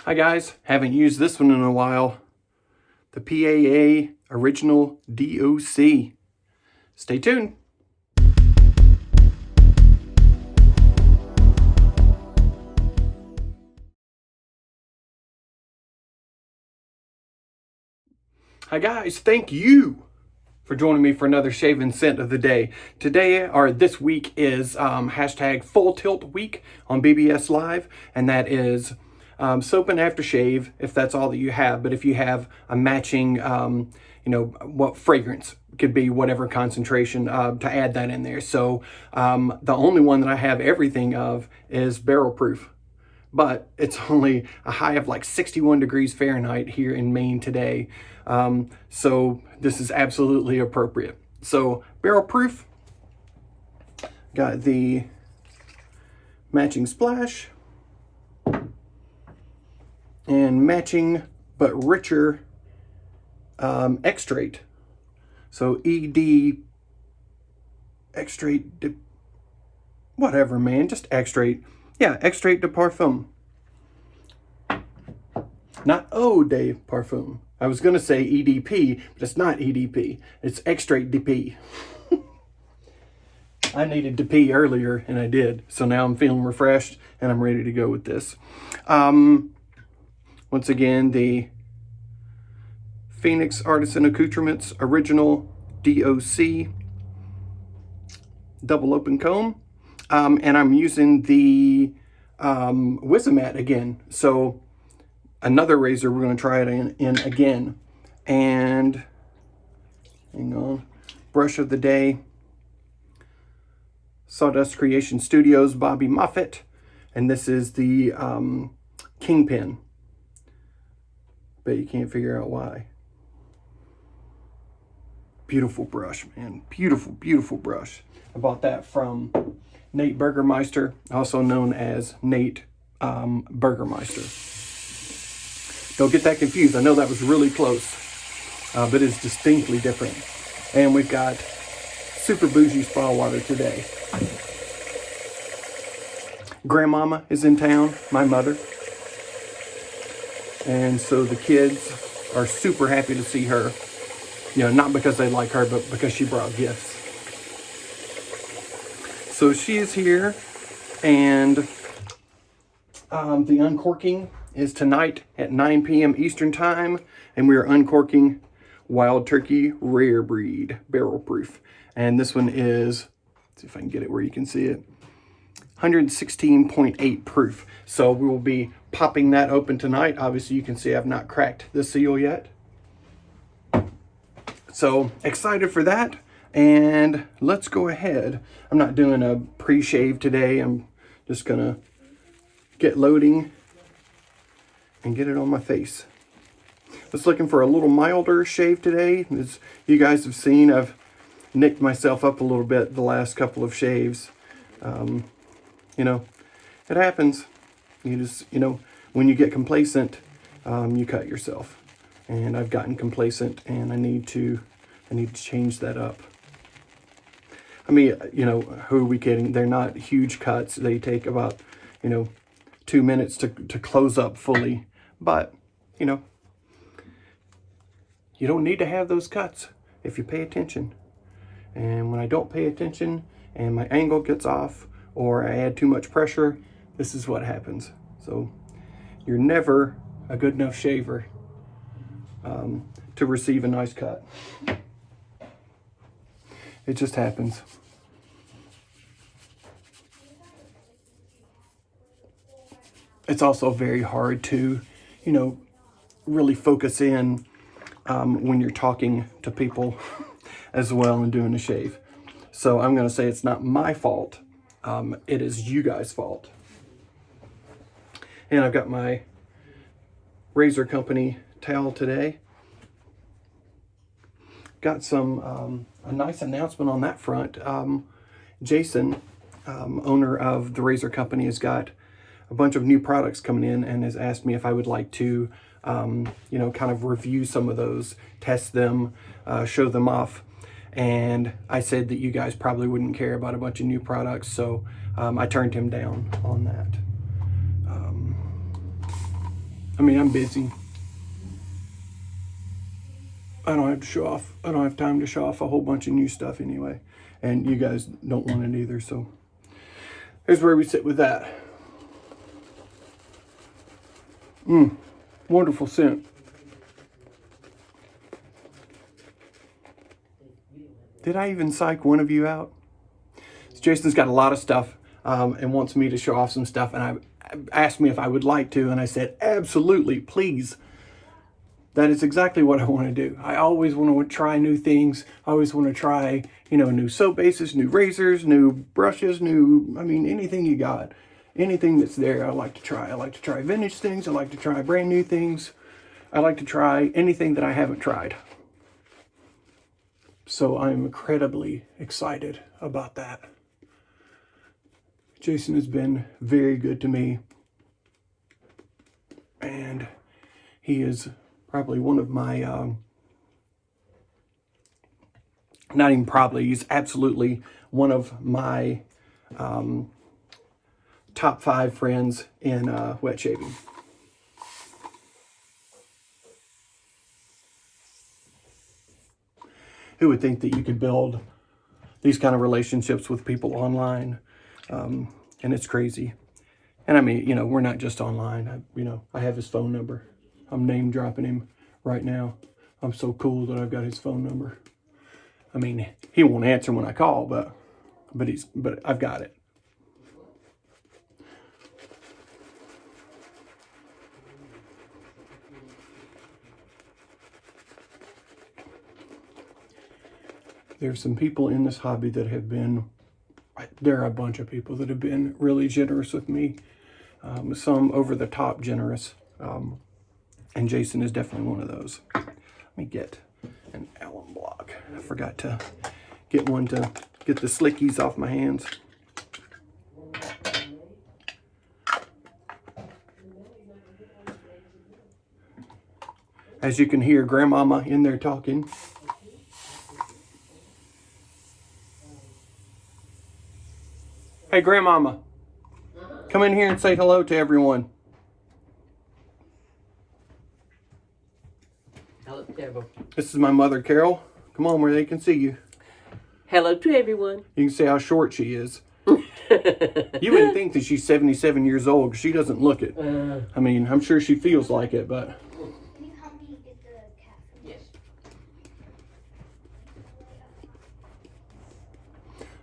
Hi guys, haven't used this one in a while. The PAA Original DOC. Stay tuned. Hi guys, thank you for joining me for another shaving scent of the day. Today, or this week, is hashtag Full Tilt Week on BBS Live, and that is soap and aftershave, if that's all that you have. But if you have a matching, what fragrance, could be whatever concentration, to add that in there. So the only one that I have everything of is barrel proof. But it's only a high of like 61 degrees Fahrenheit here in Maine today. So this is absolutely appropriate. So barrel proof, got the matching splash and matching but richer extrait. So ED extrait, whatever, man, just extrait. Yeah, extrait de parfum. Not eau de parfum. I was going to say EDP, but it's not EDP. It's extrait de pee. I needed to pee earlier, and I did. So now I'm feeling refreshed, and I'm ready to go with this. Once again, the Phoenix Artisan Accoutrements Original DOC double open comb. And I'm using the Wizamet again. So another razor we're going to try it in again. And hang on, brush of the day, Sawdust Creation Studios Bobby Moffett, and this is the Kingpin. Bet you can't figure out why. Beautiful brush, man. Beautiful, beautiful brush. I bought that from Nate Burgermeister, also known as Nate Burgermeister. Don't get that confused. I know that was really close, but it's distinctly different. And we've got super bougie spa water today. Grandmama is in town, my mother. And so the kids are super happy to see her. You know, not because they like her, but because she brought gifts. So she is here, and the uncorking is tonight at 9 p.m. Eastern Time, and we are uncorking Wild Turkey Rare Breed Barrel Proof. And this one is, let's see if I can get it where you can see it, 116.8 proof. So we will be popping that open tonight. Obviously, you can see I've not cracked the seal yet. So excited for that. And let's go ahead. I'm not doing a pre-shave today. I'm just gonna get loading and get it on my face. Just looking for a little milder shave today. As you guys have seen, I've nicked myself up a little bit the last couple of shaves. It happens. You just, when you get complacent, you cut yourself. And I've gotten complacent, and I need to change that up. I mean, who are we kidding? They're not huge cuts. They take about, 2 minutes to close up fully. But, you don't need to have those cuts if you pay attention. And when I don't pay attention and my angle gets off or I add too much pressure, this is what happens. So you're never a good enough shaver to receive a nice cut. It just happens. It's also very hard to, really focus in when you're talking to people as well and doing a shave. So I'm going to say it's not my fault. It is you guys' fault. And I've got my razor company towel today. Got some a nice announcement on that front. Jason, owner of the razor company, has got a bunch of new products coming in and has asked me if I would like to, kind of review some of those, test them, show them off. And I said that you guys probably wouldn't care about a bunch of new products, so I turned him down on that. I mean, I'm busy. I don't have to show off. I don't have time to show off a whole bunch of new stuff anyway. And you guys don't want it either, so here's where we sit with that. Wonderful scent. Did I even psych one of you out? So Jason's got a lot of stuff and wants me to show off some stuff, and I asked me if I would like to, and I said, absolutely, please. That is exactly what I want to do. I always want to try new things. I always want to try, you know, new soap bases, new razors, new brushes, anything you got. Anything that's there, I like to try. I like to try vintage things. I like to try brand new things. I like to try anything that I haven't tried. So I'm incredibly excited about that. Jason has been very good to me. And he is probably one of my, not even probably, he's absolutely one of my top 5 friends in wet shaving. Who would think that you could build these kind of relationships with people online? And it's crazy. And I mean, you know, we're not just online. I have his phone number. I'm name dropping him right now. I'm so cool that I've got his phone number. I mean, he won't answer when I call, but I've got it. There's some people in this hobby that have been, there are a bunch of people that have been really generous with me. Some over the top generous. And Jason is definitely one of those. Let me get an alum block. I forgot to get one to get the slickies off my hands. As you can hear, Grandmama in there talking. Hey, Grandmama, come in here and say hello to everyone. Hello to everyone. This is my mother, Carol. Come on where they can see you. Hello to everyone. You can see how short she is. You wouldn't think that she's 77 years old because she doesn't look it. I mean, I'm sure she feels like it, but... Can you help me get the cat? Yes.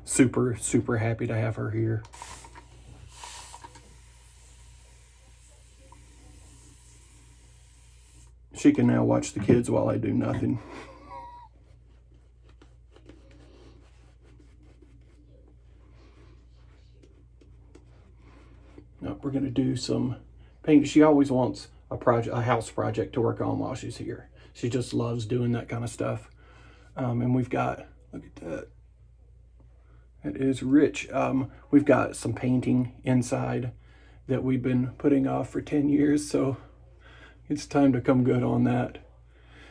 Super, super happy to have her here. She can now watch the kids while I do nothing. Now we're going to do some paint. She always wants a house project to work on while she's here. She just loves doing that kind of stuff. And we've got, look at that. It is rich. We've got some painting inside that we've been putting off for 10 years. So it's time to come good on that.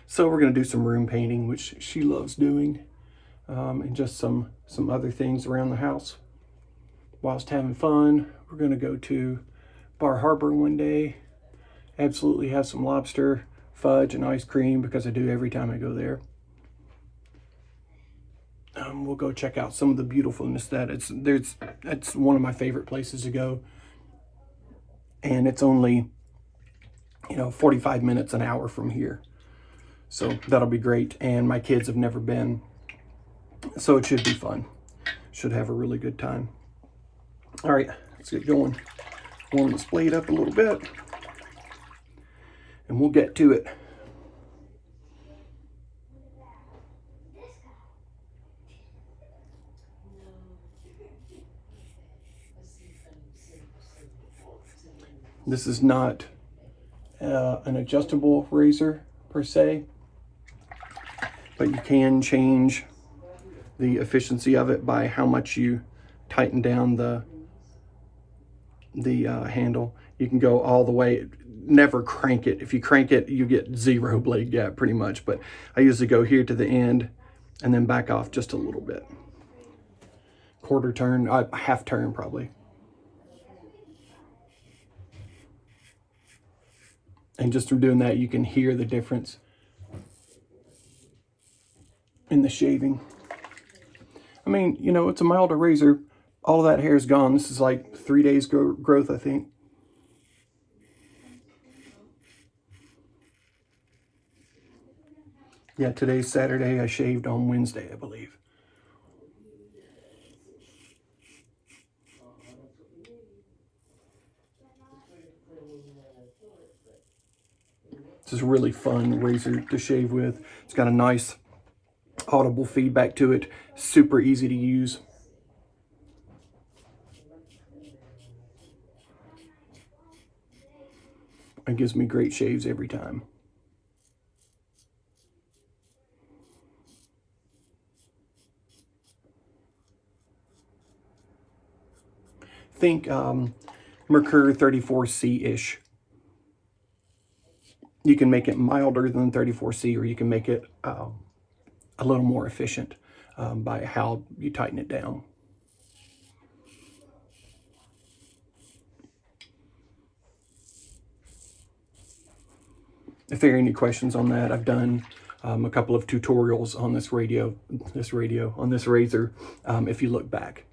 So we're going to do some room painting, which she loves doing. And just some other things around the house. Whilst having fun, we're going to go to Bar Harbor one day. Absolutely have some lobster, fudge, and ice cream because I do every time I go there. We'll go check out some of the beautifulness that it's one of my favorite places to go. And it's only, 45 minutes, an hour from here. So that'll be great. And my kids have never been, so it should be fun. Should have a really good time. All right, let's get going. Warm this blade up a little bit. And we'll get to it. This is not an adjustable razor per se, but you can change the efficiency of it by how much you tighten down the handle. You can go all the way, never crank it. If you crank it, you get zero blade gap pretty much, but I usually go here to the end and then back off just a little bit. Quarter turn, half turn probably. And just from doing that, you can hear the difference in the shaving. I mean, you know, it's a milder razor. All that hair is gone. This is like 3 days growth, I think. Yeah, today's Saturday. I shaved on Wednesday, I believe. This is a really fun razor to shave with. It's got a nice audible feedback to it. Super easy to use. It gives me great shaves every time. Think Merkur 34C-ish. You can make it milder than 34C, or you can make it a little more efficient by how you tighten it down. If there are any questions on that, I've done a couple of tutorials on this razor, if you look back.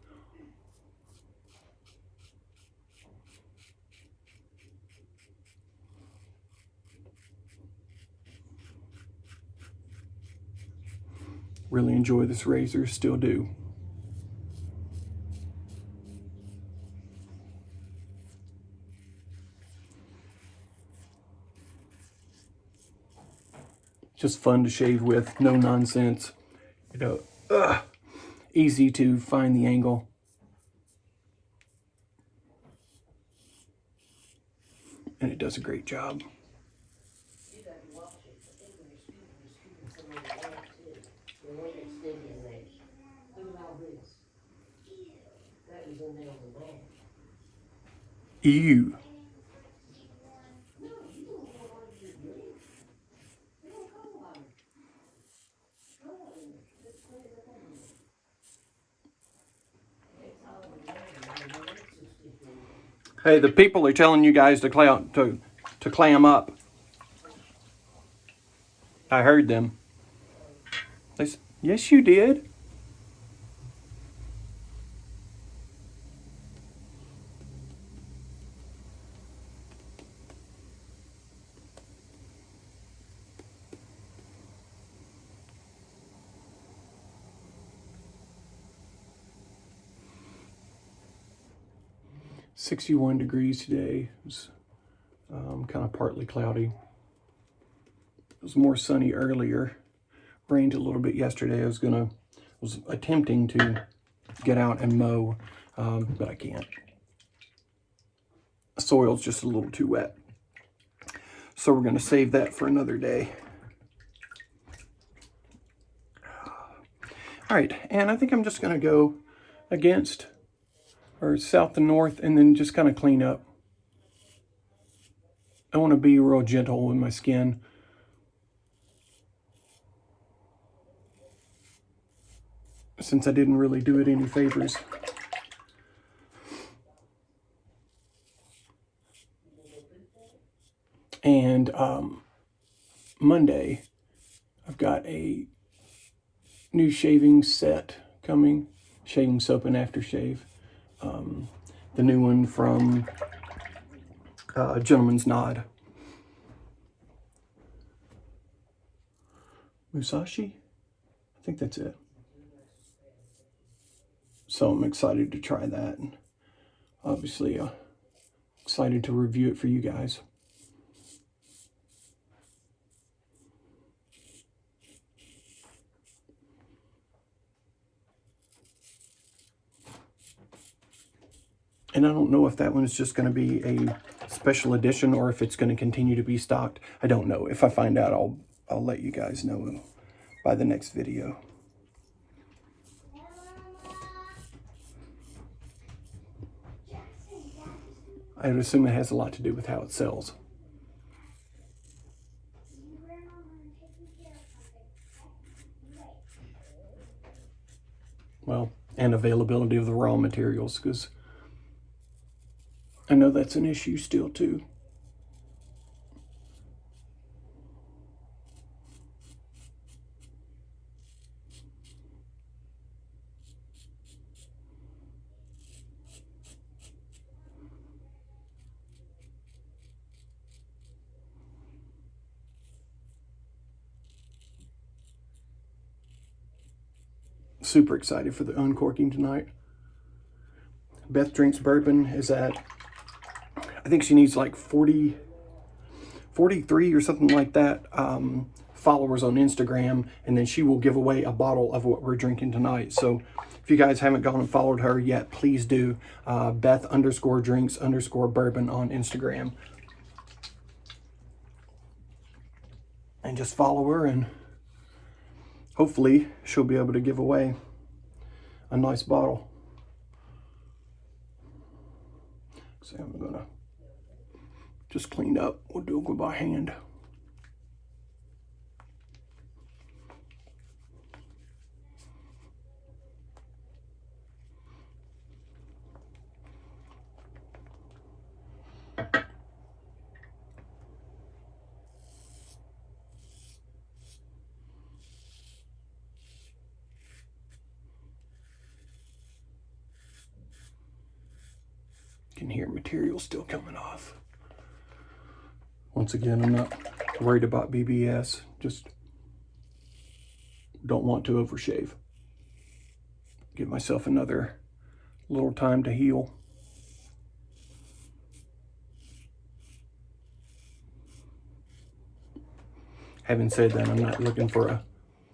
Really enjoy this razor, still do. Just fun to shave with, no nonsense. You know, easy to find the angle. And it does a great job. Ew. Hey, the people are telling you guys to clam up. I heard them. Yes, you did. .61 degrees today. It was kind of partly cloudy. It was more sunny earlier. Rained a little bit yesterday. I was attempting to get out and mow, but I can't. The soil's just a little too wet. So we're gonna save that for another day. All right, and I think I'm just gonna go against or south to north and then just kind of clean up. I want to be real gentle with my skin. Since I didn't really do it any favors. And Monday, I've got a new shaving set coming. Shaving soap and aftershave. The new one from Gentleman's Nod. Musashi? I think that's it. So I'm excited to try that. And obviously, excited to review it for you guys. And I don't know if that one is just going to be a special edition or if it's going to continue to be stocked. I don't know. If I find out, I'll let you guys know by the next video. I would assume it has a lot to do with how it sells. Well, and availability of the raw materials, because I know that's an issue still too. Super excited for the uncorking tonight. Beth drinks bourbon is at, I think she needs like 43 or something like that followers on Instagram, and then she will give away a bottle of what we're drinking tonight. So if you guys haven't gone and followed her yet, please do. Beth_drinks_bourbon on Instagram. And just follow her, and hopefully she'll be able to give away a nice bottle. So I'm gonna just clean up. We'll do it by hand. Can hear material still coming off. Once again, I'm not worried about BBS, just don't want to overshave. Give myself another little time to heal. Having said that, I'm not looking for a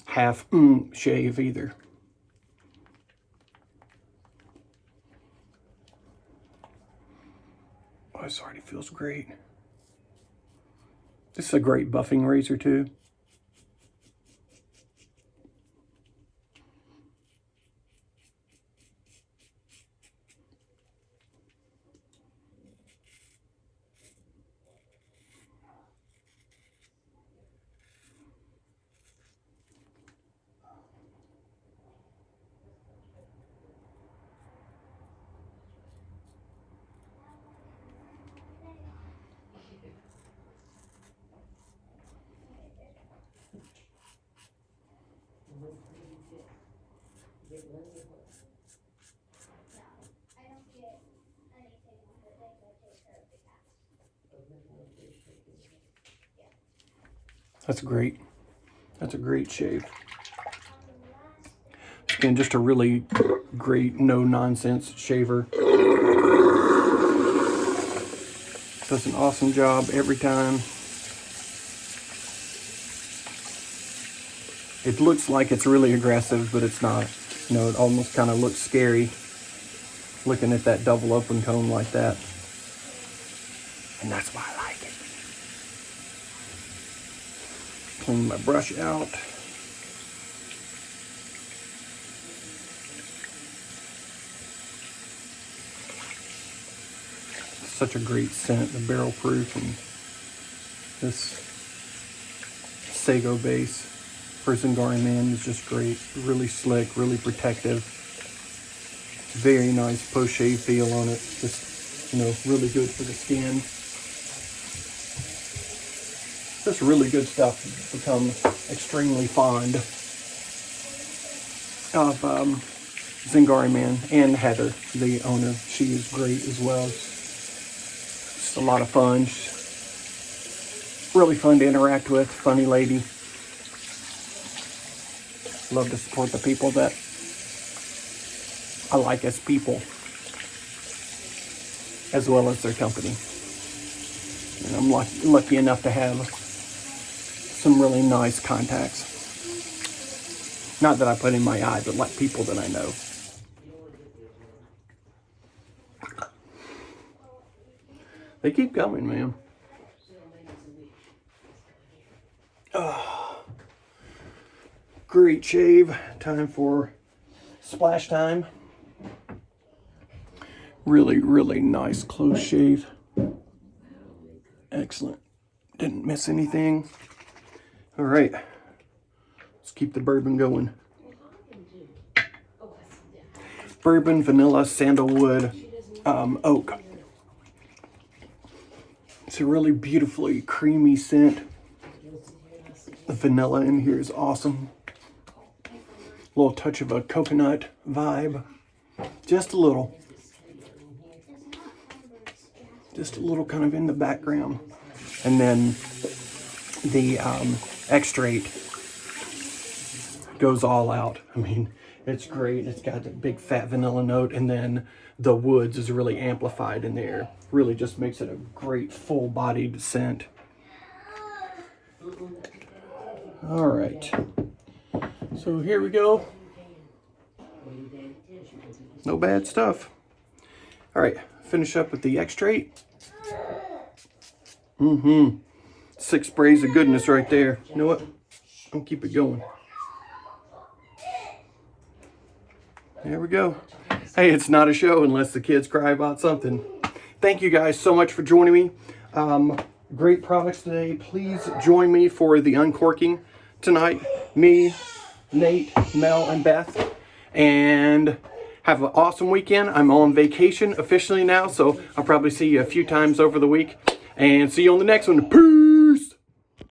half shave either. Oh, this already feels great. This is a great buffing razor too. That's great. That's a great shave. Again, just a really great, no-nonsense shaver. Does an awesome job every time. It looks like it's really aggressive, but it's not. You know, it almost kind of looks scary looking at that double open comb like that. And that's why I like it. Clean my brush out. Such a great scent, the barrel proof, and this Sago base for Zingari Man is just great. Really slick, really protective. Very nice post-shave feel on it. Just, you know, really good for the skin. Just really good stuff. Become extremely fond of Zingari Man, and Heather, the owner. She is great as well. Just a lot of fun. She's really fun to interact with. Funny lady. Love to support the people that I like as people, as well as their company. And I'm lucky enough to have some really nice contacts. Not that I put in my eye, but like people that I know. They keep coming, man. Oh, great shave. Time for splash time. Really, really nice close shave. Excellent. Didn't miss anything. All right. Let's keep the bourbon going. Bourbon, vanilla, sandalwood, oak. It's a really beautifully creamy scent. The vanilla in here is awesome. A little touch of a coconut vibe. Just a little. Just a little kind of in the background. And then the extract goes all out. I mean, It's great. It's got a big fat vanilla note, and then the woods is really amplified in there. Really just makes it a great full-bodied scent. All right. So here we go. No bad stuff. All right, finish up with the extrait. 6 sprays of goodness right there. You know what? I'll keep it going. There we go. Hey, it's not a show unless the kids cry about something. Thank you guys so much for joining me. Great products today. Please join me for the uncorking tonight. Me, Nate, Mel, and Beth. And have an awesome weekend. I'm on vacation officially now, so I'll probably see you a few times over the week. And see you on the next one. Peace!